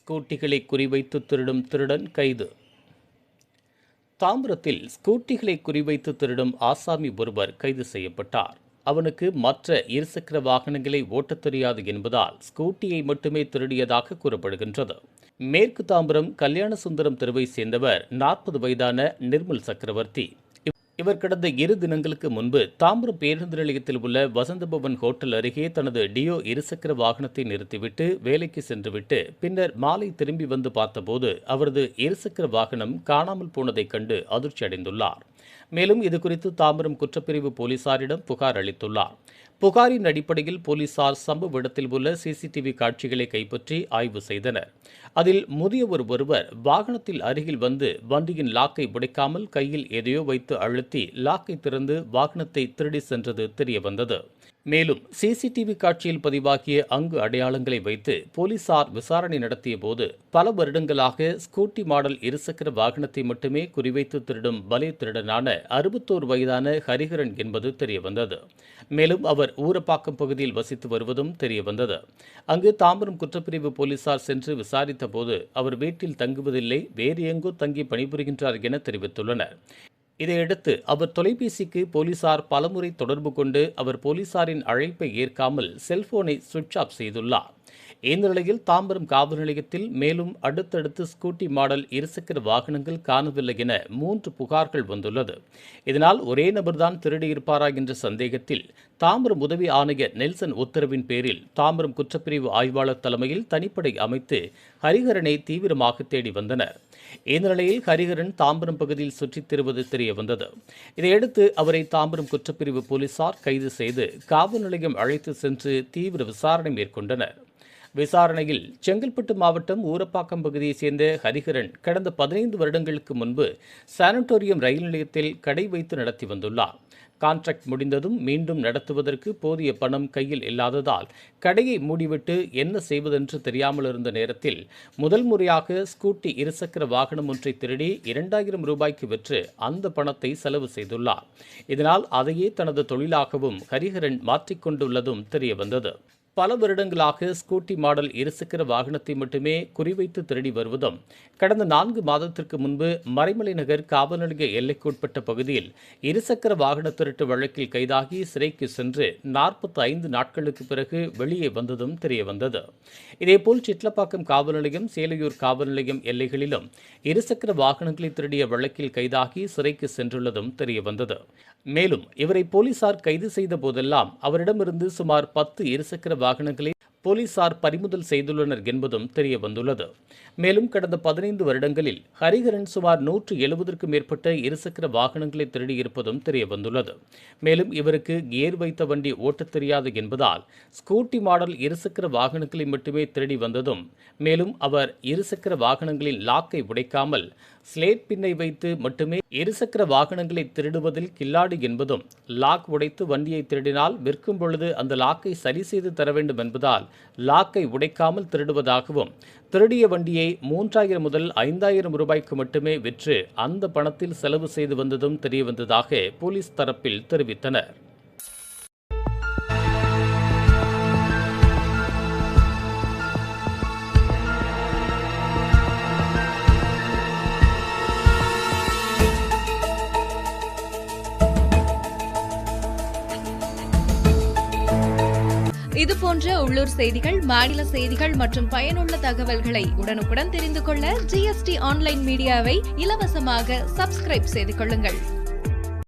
ஸ்கூட்டிகளை குறிவைத்து திருடும் திருடன் கைது. தாம்பரத்தில் ஸ்கூட்டிகளை குறிவைத்து திருடும் ஆசாமி ஒருவர் கைது செய்யப்பட்டார். அவனுக்கு மற்ற இருசக்கர வாகனங்களை ஓட்டத் தெரியாது என்பதால் ஸ்கூட்டியை மட்டுமே திருடியதாக கூறப்படுகின்றது. மேற்கு தாம்பரம் கல்யாணசுந்தரம் தெருவை சேர்ந்தவர் 40 வயதான நிர்மல் சக்கரவர்த்தி. இவர் கடந்த 2 தினங்களுக்கு முன்பு தாம்பரம் பேருந்து நிலையத்தில் உள்ள வசந்தபவன் ஹோட்டல் அருகே தனது டியோ இருசக்கர வாகனத்தை நிறுத்திவிட்டு வேலைக்கு சென்றுவிட்டு பின்னர் மாலை திரும்பி வந்து பார்த்தபோது அவரது இருசக்கர வாகனம் காணாமல் போனதைக் கண்டு அதிர்ச்சி அடைந்துள்ளார். மேலும் இதுகுறித்து தாம்பரம் குற்றப்பிரிவு போலீசாரிடம் புகார் அளித்துள்ளார். புகாரின் அடிப்படையில் போலீசார் சம்பவ இடத்தில் உள்ள சிசிடிவி காட்சிகளை கைப்பற்றி ஆய்வு செய்தனர். அதில் முதியவர் ஒருவர் வாகனத்தில் அருகில் வந்து வண்டியின் லாக்கை உடைக்காமல் கையில் எதையோ வைத்து அழுத்தி லாக்கை திறந்து வாகனத்தை திருடி சென்றது தெரியவந்தது. மேலும் சிசிடிவி காட்சியில் பதிவாகிய அங்கு அடையாளங்களை வைத்து போலீசார் விசாரணை நடத்திய போது பல வருடங்களாக ஸ்கூட்டி மாடல் இருசக்கர வாகனத்தை மட்டுமே குறிவைத்து திருடும் வலை திருடனான 61 வயதான ஹரிஹரன் என்பது தெரியவந்தது. மேலும் அவர் ஊரப்பாக்கம் பகுதியில் வசித்து வருவதும் தெரியவந்தது. அங்கு தாம்பரம் குற்றப்பிரிவு போலீசார் சென்று விசாரித்த போது அவர் வீட்டில் தங்குவதில்லை, வேறு எங்கோ தங்கி பணிபுரிகின்றார் என தெரிவித்துள்ளனர். இதையடுத்து அவர் தொலைபேசிக்கு போலீசார் பலமுறை தொடர்பு கொண்டு அவர் போலீசாரின் அழைப்பை ஏற்காமல் செல்போனை சுவிட்ச் ஆஃப் செய்துள்ளார். இந்த நிலையில் தாம்பரம் காவல் நிலையத்தில் மேலும் அடுத்தடுத்து ஸ்கூட்டி மாடல் இருசக்கர வாகனங்கள் காணவில்லை என 3 புகார்கள் வந்துள்ளது. இதனால் ஒரே நபர்தான் திருடியிருப்பாரா என்ற சந்தேகத்தில் தாம்பரம் உதவி ஆணையர் நெல்சன் உத்தரவின் பேரில் தாம்பரம் குற்றப்பிரிவு ஆய்வாளர் தலைமையில் தனிப்படை அமைத்து ஹரிஹரனை தீவிரமாக தேடி வந்தனர். இந்த நிலையில் ஹரிஹரன் தாம்பரம் பகுதியில் சுற்றித் திரிவது தெரிய வந்தது. இதையடுத்து அவரை தாம்பரம் குற்றப்பிரிவு போலீசார் கைது செய்து காவல் நிலையம் அழைத்து சென்று தீவிர விசாரணை மேற்கொண்டனர். விசாரணையில் செங்கல்பட்டு மாவட்டம் ஊரப்பாக்கம் பகுதியைச் சேர்ந்த ஹரிஹரன் கடந்த 15 வருடங்களுக்கு முன்பு சானிட்டோரியம் ரயில் நிலையத்தில் கடை வைத்து நடத்தி வந்துள்ளார். கான்ட்ராக்ட் முடிந்ததும் மீண்டும் நடத்துவதற்கு போதிய பணம் கையில் இல்லாததால் கடையை மூடிவிட்டு என்ன செய்வதென்று தெரியாமல் இருந்த நேரத்தில் முதல் முறையாக ஸ்கூட்டி இருசக்கர வாகனம் ஒன்றை திருடி 2000 ரூபாய்க்கு விற்று அந்த பணத்தை செலவு செய்துள்ளார். இதனால் அதையே தனது தொழிலாகவும் ஹரிஹரன் மாற்றிக்கொண்டுள்ளதும் தெரியவந்தது. பல வருடங்களாக ஸ்கூட்டி மாடல் இருசக்கர வாகனத்தை மட்டுமே குறிவைத்து திருடி வருவதும் கடந்த 4 மாதத்திற்கு முன்பு மறைமலை நகர் காவல் நிலைய எல்லைக்குட்பட்ட பகுதியில் இருசக்கர வாகன திருட்டு வழக்கில் கைதாகி சிறைக்கு சென்று 45 நாட்களுக்கு பிறகு வெளியே வந்ததும் தெரியவந்தது. இதேபோல் சிட்லப்பாக்கம் காவல் நிலையம், சேலையூர் காவல் நிலையம் எல்லைகளிலும் இருசக்கர வாகனங்களை திருடிய வழக்கில் கைதாகி சிறைக்கு சென்றுள்ளதும் தெரியவந்தது. மேலும் இவரை போலீசார் கைது செய்த போதெல்லாம் அவரிடமிருந்து சுமார் 10 இருசக்கர வாகனங்களை போலீசார் பறிமுதல் செய்துள்ளனர் என்பதும் தெரிய வந்துள்ளது. மேலும் கடந்த 15 வருடங்களில் ஹரிஹரன் சுமார் 170க்கும் மேற்பட்ட இருசக்கர வாகனங்களை திருடியிருப்பதும் தெரிய வந்துள்ளது. மேலும் இவருக்கு கியர் வைத்த வண்டி ஓட்டத் தெரியாது என்பதால் ஸ்கூட்டி மாடல் இருசக்கர வாகனங்களை மட்டுமே திருடி வந்ததும், மேலும் அவர் இருசக்கர வாகனங்களின் லாக்கை உடைக்காமல் ஸ்லேட் பின்னை வைத்து மட்டுமே இருசக்கர வாகனங்களை திருடுவதில் கில்லாடி என்பதும், லாக் உடைத்து வண்டியை திருடினால் விற்கும் பொழுது அந்த லாக்கை சரி செய்து தர வேண்டும் என்பதால் லாக்கை உடைக்காமல் திருடுவதாகவும், திருடிய வண்டியை 3000 முதல் 5000 ரூபாய்க்கு மட்டுமே விற்று அந்த பணத்தில் செலவு செய்து வந்ததும் தெரியவந்ததாக போலீஸ் தரப்பில் தெரிவித்தனர். இதுபோன்ற உள்ளூர் செய்திகள், மாநில செய்திகள் மற்றும் பயனுள்ள தகவல்களை உடனுக்குடன் தெரிந்து கொள்ள GST ஆன்லைன் மீடியாவை இலவசமாக சப்ஸ்கிரைப் செய்து கொள்ளுங்கள்.